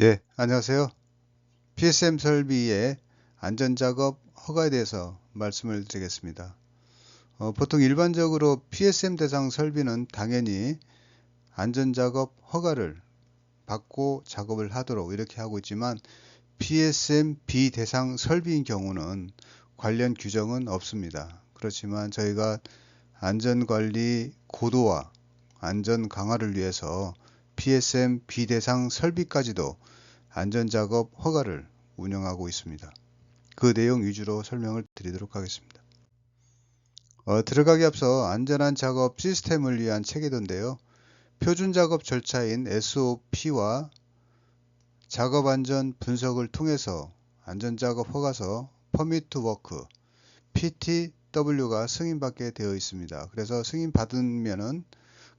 예, 안녕하세요. PSM 설비의 안전작업 허가에 대해서 말씀을 드리겠습니다. 보통 일반적으로 PSM 대상 설비는 당연히 안전작업 허가를 받고 작업을 하도록 이렇게 하고 있지만 PSM 비대상 설비인 경우는 관련 규정은 없습니다. 그렇지만 저희가 안전관리 고도화, 안전 강화를 위해서 PSM 비대상 설비까지도 안전작업 허가를 운영하고 있습니다. 그 내용 위주로 설명을 드리도록 하겠습니다. 들어가기 앞서 안전한 작업 시스템을 위한 체계도인데요. 표준 작업 절차인 SOP와 작업 안전 분석을 통해서 안전작업 허가서 Permit to Work PTW가 승인받게 되어 있습니다. 그래서 승인받으면은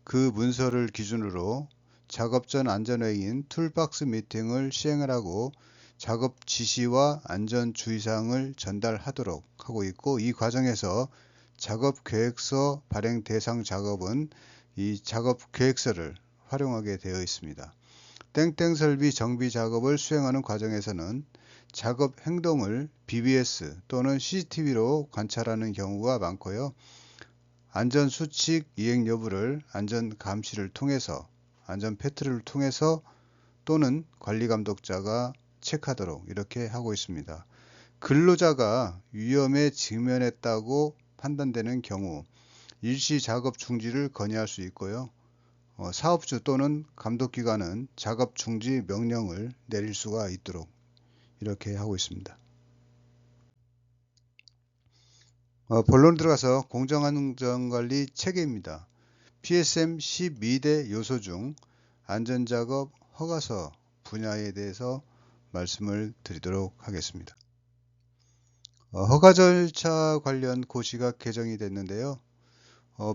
그 문서를 기준으로 작업 전 안전회의인 툴박스 미팅을 시행을 하고 작업 지시와 안전 주의사항을 전달하도록 하고 있고, 이 과정에서 작업 계획서 발행 대상 작업은 이 작업 계획서를 활용하게 되어 있습니다. 땡땡 설비 정비 작업을 수행하는 과정에서는 작업 행동을 BBS 또는 CCTV로 관찰하는 경우가 많고요. 안전수칙 이행 여부를 안전감시를 통해서, 안전 패트를 통해서 또는 관리감독자가 체크하도록 이렇게 하고 있습니다. 근로자가 위험에 직면했다고 판단되는 경우 일시 작업 중지를 건의할 수 있고요. 사업주 또는 감독기관은 작업 중지 명령을 내릴 수가 있도록 이렇게 하고 있습니다. 본론 들어가서 공정안전관리 체계입니다. PSM 12대 요소 중 안전작업 허가서 분야에 대해서 말씀을 드리도록 하겠습니다. 허가 절차 관련 고시가 개정이 됐는데요.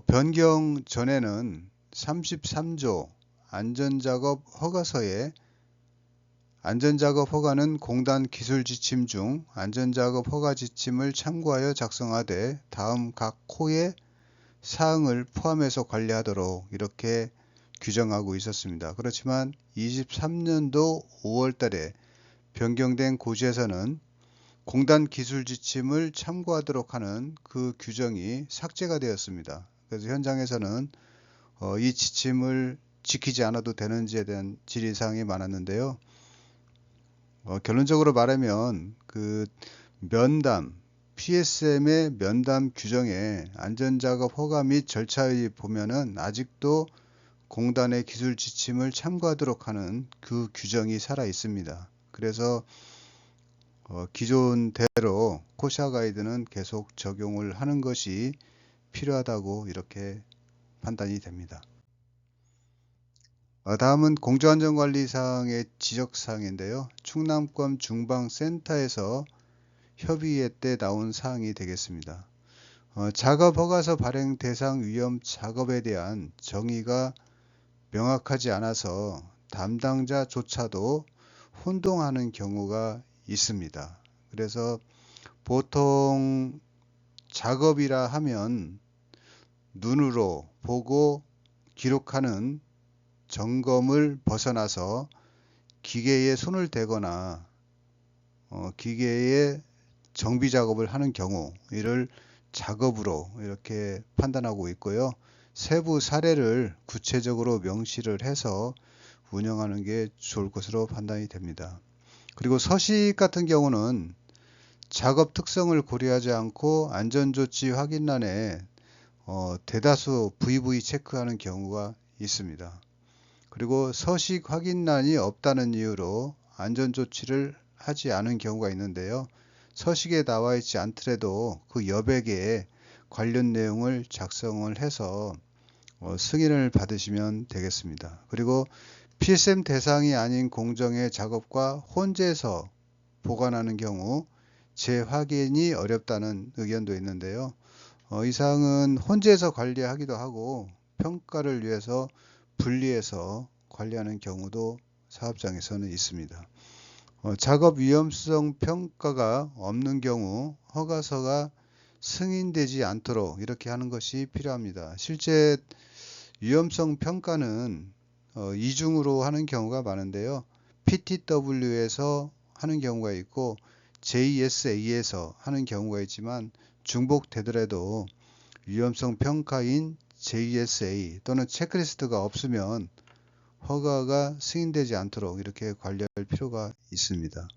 변경 전에는 33조 안전작업 허가서에 안전작업 허가는 공단 기술 지침 중 안전작업 허가 지침을 참고하여 작성하되 다음 각 호의 사항을 포함해서 관리하도록 이렇게 규정하고 있었습니다. 그렇지만 23년도 5월 달에 변경된 고시에서는 공단 기술 지침을 참고하도록 하는 그 규정이 삭제가 되었습니다. 그래서 현장에서는 이 지침을 지키지 않아도 되는지에 대한 질의사항이 많았는데요. 결론적으로 말하면 그 면담, PSM의 면담 규정에 안전작업 허가 및 절차에 보면은 아직도 공단의 기술 지침을 참고하도록 하는 그 규정이 살아 있습니다. 그래서 기존대로 코샤 가이드는 계속 적용을 하는 것이 필요하다고 이렇게 판단이 됩니다. 다음은 공정안전관리사항의 지적사항인데요. 충남권 중방센터에서 협의회 때 나온 사항이 되겠습니다. 작업허가서 발행 대상 위험 작업에 대한 정의가 명확하지 않아서 담당자조차도 혼동하는 경우가 있습니다. 그래서 보통 작업이라 하면 눈으로 보고 기록하는 점검을 벗어나서 기계에 손을 대거나 기계에 정비 작업을 하는 경우 이를 작업으로 이렇게 판단하고 있고요. 세부 사례를 구체적으로 명시를 해서 운영하는 게 좋을 것으로 판단이 됩니다. 그리고 서식 같은 경우는 작업 특성을 고려하지 않고 안전조치 확인란에 대다수 VV 체크하는 경우가 있습니다. 그리고 서식 확인란이 없다는 이유로 안전조치를 하지 않은 경우가 있는데요. 서식에 나와 있지 않더라도 그 여백에 관련 내용을 작성을 해서 승인을 받으시면 되겠습니다. 그리고 PSM 대상이 아닌 공정의 작업과 혼재해서 보관하는 경우 재확인이 어렵다는 의견도 있는데요. 이 사항은 혼재해서 관리하기도 하고 평가를 위해서 분리해서 관리하는 경우도 사업장에서는 있습니다. 작업 위험성 평가가 없는 경우 허가서가 승인되지 않도록 이렇게 하는 것이 필요합니다. 실제 위험성 평가는 이중으로 하는 경우가 많은데요. PTW에서 하는 경우가 있고 JSA에서 하는 경우가 있지만 중복되더라도 위험성 평가인 JSA 또는 체크리스트가 없으면 허가가 승인되지 않도록 이렇게 관리할 필요가 있습니다.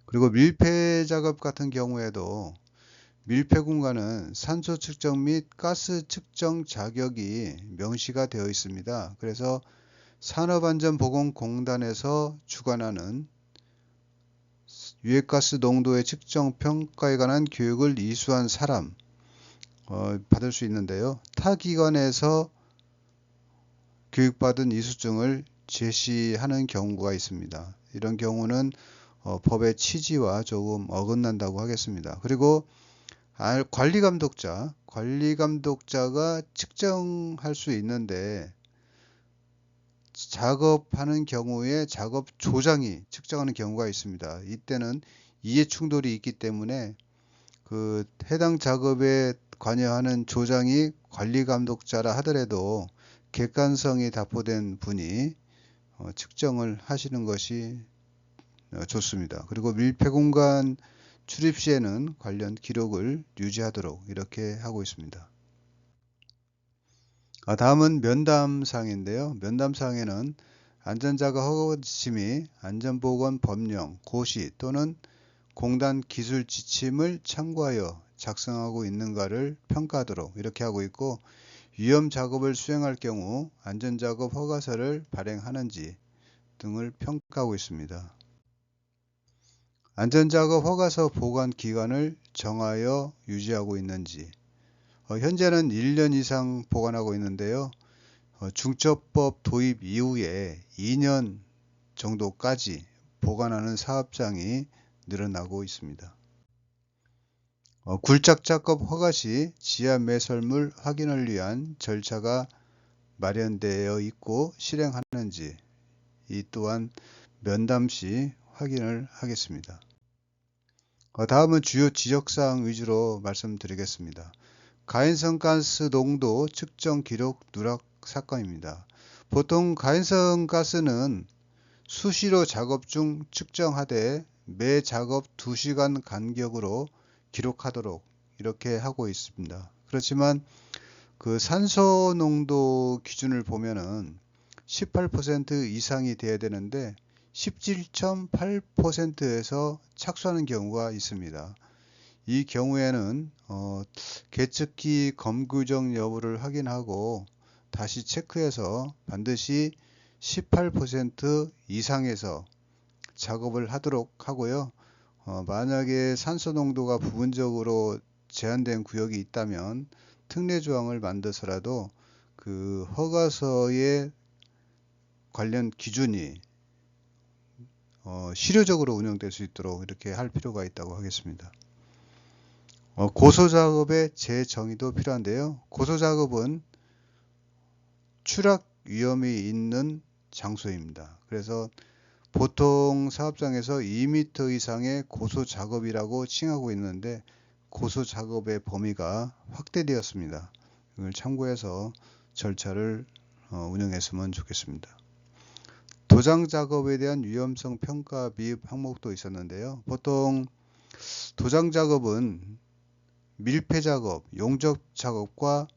그리고 밀폐 작업 같은 경우에도 밀폐 공간은 산소 측정 및 가스 측정 자격이 명시가 되어 있습니다. 그래서 산업안전보건공단에서 주관하는 유해가스 농도의 측정 평가에 관한 교육을 이수한 사람 받을 수 있는데요. 타 기관에서 교육받은 이수증을 제시하는 경우가 있습니다. 이런 경우는 법의 취지와 조금 어긋난다고 하겠습니다. 그리고 관리감독자가 측정할 수 있는데 작업하는 경우에 작업 조장이 측정하는 경우가 있습니다. 이때는 이해 충돌이 있기 때문에 그 해당 작업에 관여하는 조장이 관리감독자라 하더라도 객관성이 답보된 분이 측정을 하시는 것이 좋습니다. 그리고 밀폐공간 출입 시에는 관련 기록을 유지하도록 이렇게 하고 있습니다. 다음은 면담사항인데요. 면담사항에는 안전자가 허가 지침이 안전보건 법령, 고시 또는 공단 기술 지침을 참고하여 작성하고 있는가를 평가하도록 이렇게 하고 있고, 위험 작업을 수행할 경우 안전작업 허가서를 발행하는지 등을 평가하고 있습니다. 안전작업 허가서 보관 기간을 정하여 유지하고 있는지, 현재는 1년 이상 보관하고 있는데요. 중처법 도입 이후에 2년 정도까지 보관하는 사업장이 늘어나고 있습니다. 굴착 작업 허가 시 지하 매설물 확인을 위한 절차가 마련되어 있고 실행하는지 이 또한 면담 시 확인을 하겠습니다. 다음은 주요 지적사항 위주로 말씀드리겠습니다. 가연성 가스 농도 측정 기록 누락 사건입니다. 보통 가연성 가스는 수시로 작업 중 측정하되 매 작업 2시간 간격으로 기록하도록 이렇게 하고 있습니다. 그렇지만 그 산소 농도 기준을 보면은 18% 이상이 돼야 되는데 17.8%에서 착수하는 경우가 있습니다. 이 경우에는 계측기 검규정 여부를 확인하고 다시 체크해서 반드시 18% 이상에서 작업을 하도록 하고요. 만약에 산소 농도가 부분적으로 제한된 구역이 있다면 특례 조항을 만들어서라도 그 허가서의 관련 기준이 실효적으로 운영될 수 있도록 이렇게 할 필요가 있다고 하겠습니다. 고소작업의 재정의도 필요한데요. 고소작업은 추락 위험이 있는 장소입니다. 그래서 보통 사업장에서 2m 이상의 고소작업이라고 칭하고 있는데 고소작업의 범위가 확대되었습니다. 이걸 참고해서 절차를 운영했으면 좋겠습니다. 도장작업에 대한 위험성 평가 미흡 항목도 있었는데요. 보통 도장작업은 밀폐작업, 용접작업과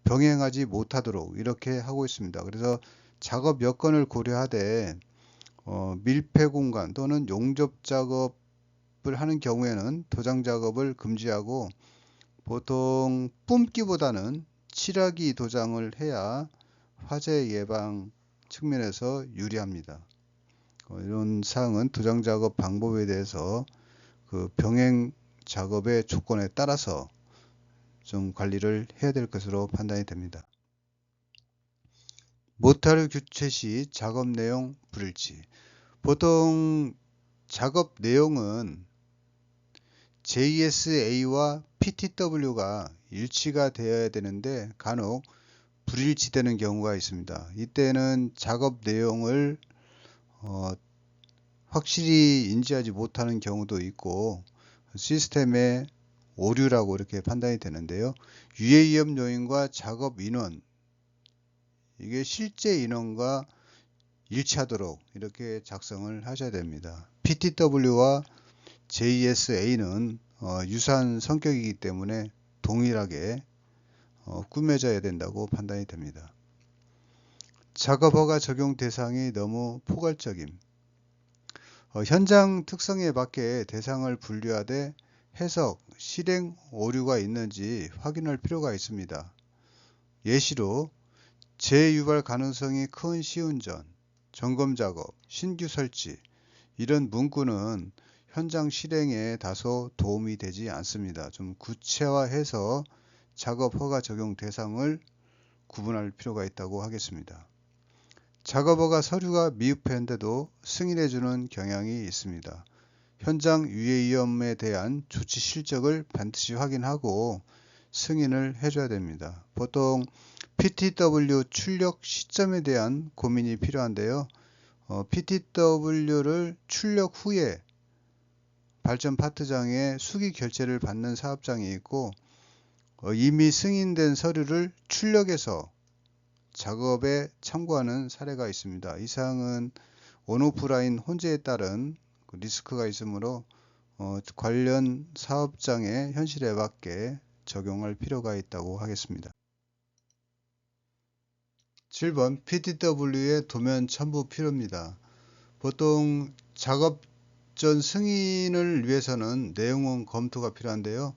병행하지 못하도록 이렇게 하고 있습니다. 그래서 작업 여건을 고려하되 밀폐공간 또는 용접작업을 하는 경우에는 도장작업을 금지하고 보통 뿜기보다는 칠하기 도장을 해야 화재 예방 측면에서 유리합니다. 이런 사항은 도장작업 방법에 대해서 그 병행 작업의 조건에 따라서 좀 관리를 해야 될 것으로 판단이 됩니다. 모타르 교체 시 작업 내용 불일치. 보통 작업 내용은 JSA와 PTW가 일치가 되어야 되는데 간혹 불일치되는 경우가 있습니다. 이때는 작업 내용을 확실히 인지하지 못하는 경우도 있고 시스템의 오류라고 이렇게 판단이 되는데요. 유해 위험 요인과 작업 인원, 이게 실제 인원과 일치하도록 이렇게 작성을 하셔야 됩니다. PTW와 JSA는 유사한 성격이기 때문에 동일하게 꾸며져야 된다고 판단이 됩니다. 작업허가 적용 대상이 너무 포괄적임. 현장 특성에 맞게 대상을 분류하되 해석, 실행 오류가 있는지 확인할 필요가 있습니다. 예시로 재유발 가능성이 큰 시운전, 점검작업, 신규 설치 이런 문구는 현장 실행에 다소 도움이 되지 않습니다. 좀 구체화해서 작업허가 적용 대상을 구분할 필요가 있다고 하겠습니다. 작업허가 서류가 미흡했는데도 승인해주는 경향이 있습니다. 현장 유해 위험에 대한 조치 실적을 반드시 확인하고 승인을 해줘야 됩니다. 보통 PTW 출력 시점에 대한 고민이 필요한데요. PTW를 출력 후에 발전 파트장에 수기 결제를 받는 사업장이 있고 이미 승인된 서류를 출력해서 작업에 참고하는 사례가 있습니다. 이 사항은 온오프라인 혼재에 따른 리스크가 있으므로 관련 사업장의 현실에 맞게 적용할 필요가 있다고 하겠습니다. 7번 PTW의 도면 첨부 필요입니다. 보통 작업 전 승인을 위해서는 내용원 검토가 필요한데요.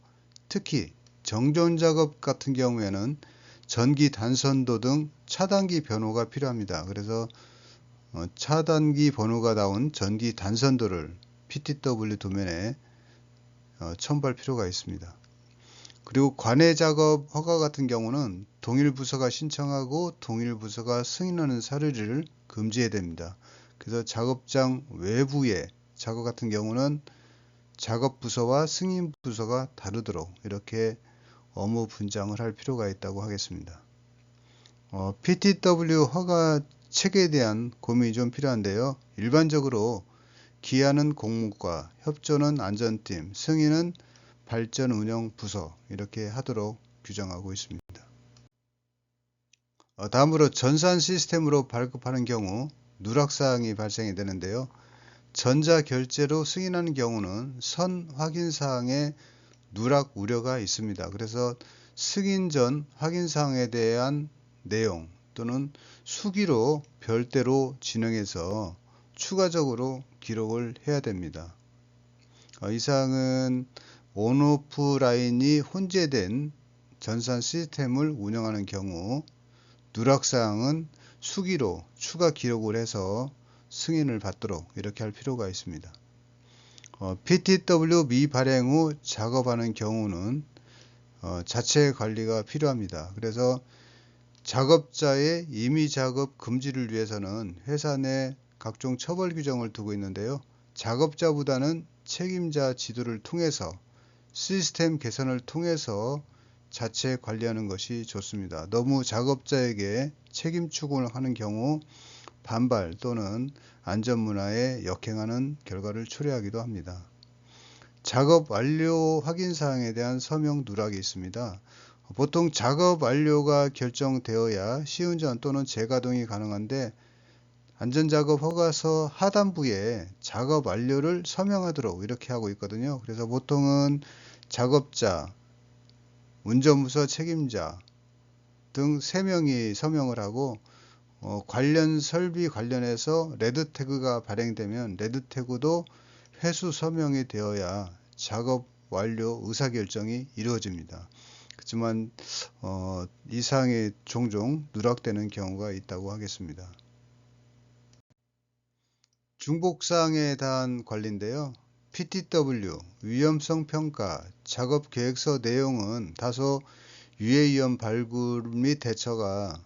특히 정전 작업 같은 경우에는 전기 단선도 등 차단기 번호가 필요합니다. 그래서 차단기 번호가 나온 전기 단선도를 PTW 도면에 첨부할 필요가 있습니다. 그리고 관해 작업 허가 같은 경우는 동일 부서가 신청하고 동일 부서가 승인하는 사례를 금지해야 됩니다. 그래서 작업장 외부의 작업 같은 경우는 작업 부서와 승인 부서가 다르도록 이렇게 업무 분장을 할 필요가 있다고 하겠습니다. PTW 허가 체계에 대한 고민이 좀 필요한데요. 일반적으로 기하는 공무과, 협조는 안전팀, 승인은 발전 운영 부서 이렇게 하도록 규정하고 있습니다. 다음으로 전산 시스템으로 발급하는 경우 누락사항이 발생이 되는데요. 전자결제로 승인하는 경우는 선 확인사항에 누락 우려가 있습니다. 그래서 승인 전 확인사항에 대한 내용 또는 수기로 별도로 진행해서 추가적으로 기록을 해야 됩니다. 이 사항은 온오프라인이 혼재된 전산 시스템을 운영하는 경우 누락사항은 수기로 추가 기록을 해서 승인을 받도록 이렇게 할 필요가 있습니다. PTW 미발행 후 작업하는 경우는 자체 관리가 필요합니다. 그래서 작업자의 임의 작업 금지를 위해서는 회사 내 각종 처벌 규정을 두고 있는데요. 작업자보다는 책임자 지도를 통해서 시스템 개선을 통해서 자체 관리하는 것이 좋습니다. 너무 작업자에게 책임 추궁을 하는 경우 반발 또는 안전문화에 역행하는 결과를 초래하기도 합니다. 작업 완료 확인 사항에 대한 서명 누락이 있습니다. 보통 작업 완료가 결정되어야 시운전 또는 재가동이 가능한데 안전작업 허가서 하단부에 작업 완료를 서명하도록 이렇게 하고 있거든요. 그래서 보통은 작업자, 운전부서 책임자 등 3명이 서명을 하고 관련 설비 관련해서 레드 태그가 발행되면 레드 태그도 회수 서명이 되어야 작업 완료 의사결정이 이루어집니다. 그렇지만 이 사항이 종종 누락되는 경우가 있다고 하겠습니다. 중복사항에 대한 관리인데요. PTW, 위험성 평가, 작업 계획서 내용은 다소 유해위험 발굴 및 대처가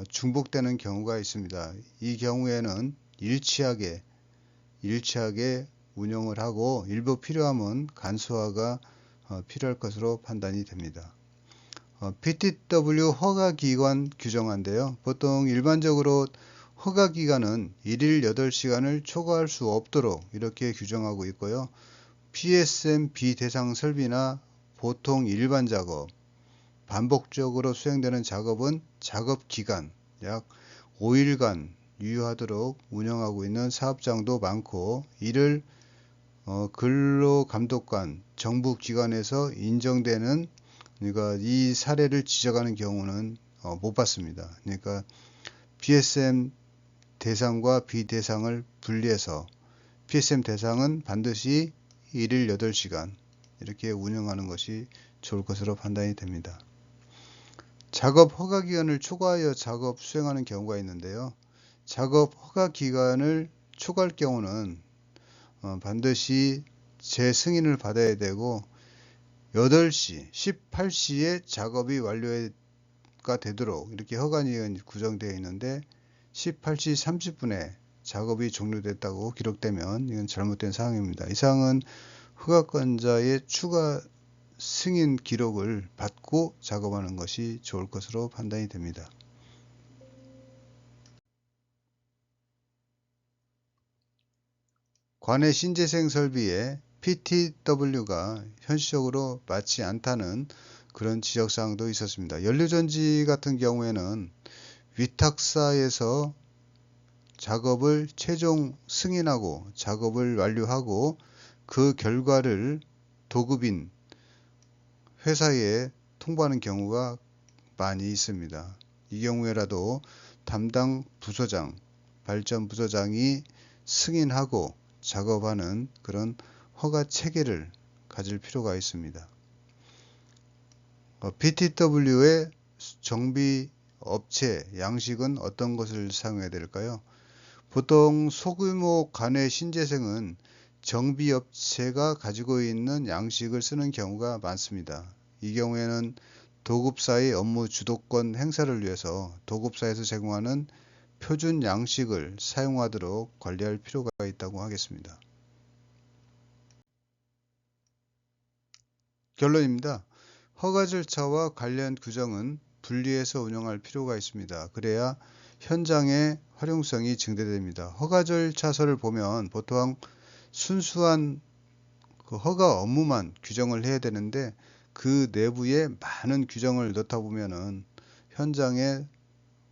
중복되는 경우가 있습니다. 이 경우에는 일치하게 운영을 하고 일부 필요하면 간소화가 필요할 것으로 판단이 됩니다. PTW 허가기관 규정안인데요. 보통 일반적으로 허가기간은 1일 8시간을 초과할 수 없도록 이렇게 규정하고 있고요. PSM 비대상 설비나 보통 일반 작업, 반복적으로 수행되는 작업은 작업기간 약 5일간 유효하도록 운영하고 있는 사업장도 많고, 이를 근로감독관, 정부기관에서 인정되는, 그러니까 이 사례를 지적하는 경우는 못 봤습니다. 그러니까 PSM 대상과 비대상을 분리해서 PSM 대상은 반드시 일일 8시간 이렇게 운영하는 것이 좋을 것으로 판단이 됩니다. 작업 허가 기간을 초과하여 작업 수행하는 경우가 있는데요. 작업 허가 기간을 초과할 경우는 반드시 재승인을 받아야 되고 8시, 18시에 작업이 완료가 되도록 이렇게 허가기간이 구성되어 있는데 18시 30분에 작업이 종료됐다고 기록되면 이건 잘못된 사항입니다. 이 사항은 허가권자의 추가 승인 기록을 받고 작업하는 것이 좋을 것으로 판단이 됩니다. 관내 신재생 설비에 PTW가 현실적으로 맞지 않다는 그런 지적사항도 있었습니다. 연료전지 같은 경우에는 위탁사에서 작업을 최종 승인하고 작업을 완료하고 그 결과를 도급인 회사에 통보하는 경우가 많이 있습니다. 이 경우에라도 담당 부서장, 발전 부서장이 승인하고 작업하는 그런 허가 체계를 가질 필요가 있습니다. PTW의 정비 업체 양식은 어떤 것을 사용해야 될까요? 보통 소규모 관내 신재생은 정비업체가 가지고 있는 양식을 쓰는 경우가 많습니다. 이 경우에는 도급사의 업무 주도권 행사를 위해서 도급사에서 제공하는 표준 양식을 사용하도록 관리할 필요가 있다고 하겠습니다. 결론입니다. 허가 절차와 관련 규정은 분리해서 운영할 필요가 있습니다. 그래야 현장의 활용성이 증대됩니다. 허가 절차서를 보면 보통 순수한 그 허가 업무만 규정을 해야 되는데 그 내부에 많은 규정을 넣다 보면은 현장에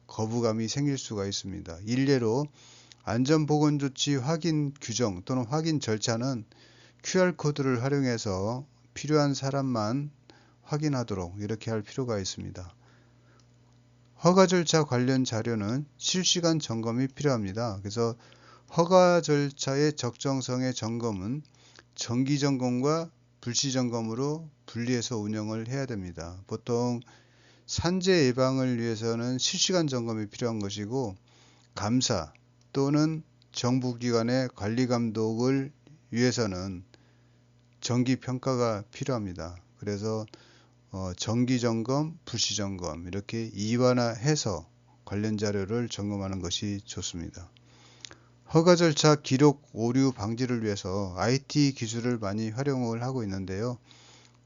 거부감이 생길 수가 있습니다. 일례로 안전보건조치 확인 규정 또는 확인 절차는 QR코드를 활용해서 필요한 사람만 확인하도록 이렇게 할 필요가 있습니다. 허가 절차 관련 자료는 실시간 점검이 필요합니다. 그래서 허가 절차의 적정성의 점검은 정기 점검과 불시 점검으로 분리해서 운영을 해야 됩니다. 보통 산재 예방을 위해서는 실시간 점검이 필요한 것이고 감사 또는 정부기관의 관리 감독을 위해서는 정기 평가가 필요합니다. 그래서 정기 점검, 불시 점검 이렇게 이완화해서 관련 자료를 점검하는 것이 좋습니다. 허가 절차 기록 오류 방지를 위해서 IT 기술을 많이 활용을 하고 있는데요.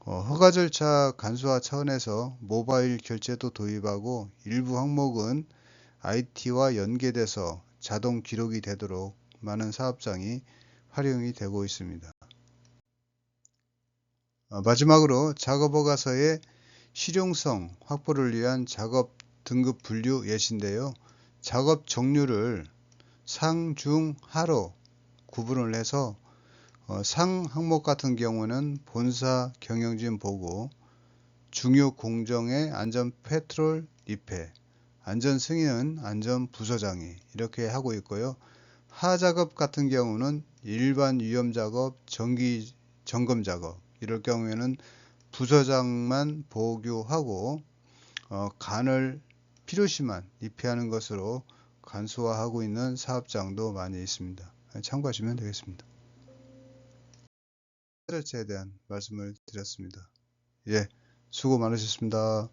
허가 절차 간소화 차원에서 모바일 결제도 도입하고 일부 항목은 IT와 연계돼서 자동 기록이 되도록 많은 사업장이 활용이 되고 있습니다. 마지막으로 작업허가서의 실용성 확보를 위한 작업 등급 분류 예시인데요. 작업 종류를 상, 중, 하로 구분을 해서 상 항목 같은 경우는 본사 경영진 보고, 중요 공정의 안전 패트롤 입회, 안전 승인은 안전 부서장이 이렇게 하고 있고요. 하 작업 같은 경우는 일반 위험 작업, 정기 점검 작업 이럴 경우에는 부서장만 보고하고 간을 필요시만 입회하는 것으로 간소화하고 있는 사업장도 많이 있습니다. 참고하시면 되겠습니다. 절차에 대한 말씀을 드렸습니다. 예, 수고 많으셨습니다.